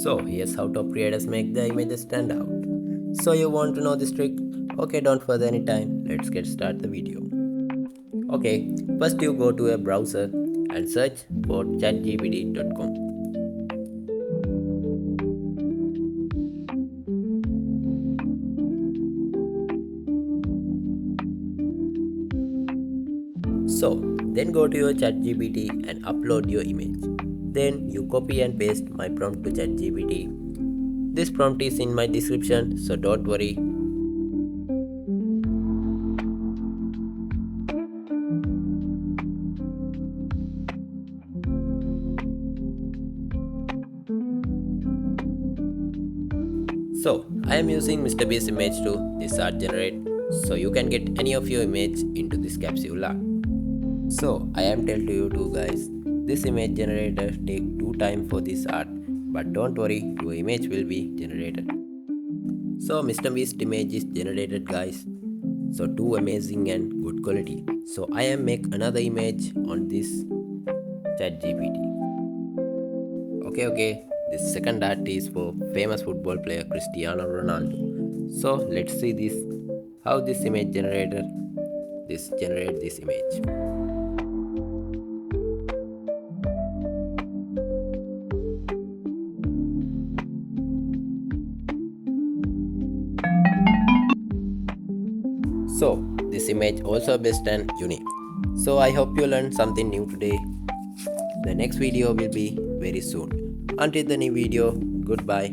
So here's how top creators make the images stand out. So you want to know this trick? Okay, don't further any time. Let's get start the video. Okay, first you go to a browser and search for chatgpt.com. So then go to your ChatGPT and upload your image. Then you copy and paste my prompt to ChatGPT. This prompt is in my description, so don't worry. So I am using Mr. Beast image to this art generate, so you can get any of your image into this capsule art. So I am tell to you too guys, this image generator take 2 time for this art, but don't worry, your image will be generated. So Mr. Beast image is generated guys, so too amazing and good quality. So I am make another image on this ChatGPT. Okay, this second art is for famous football player Cristiano Ronaldo. So let's see this, how this image generator this generate this image. So this image also best and unique. So I hope you learned something new today. The next video will be very soon. Until the new video, goodbye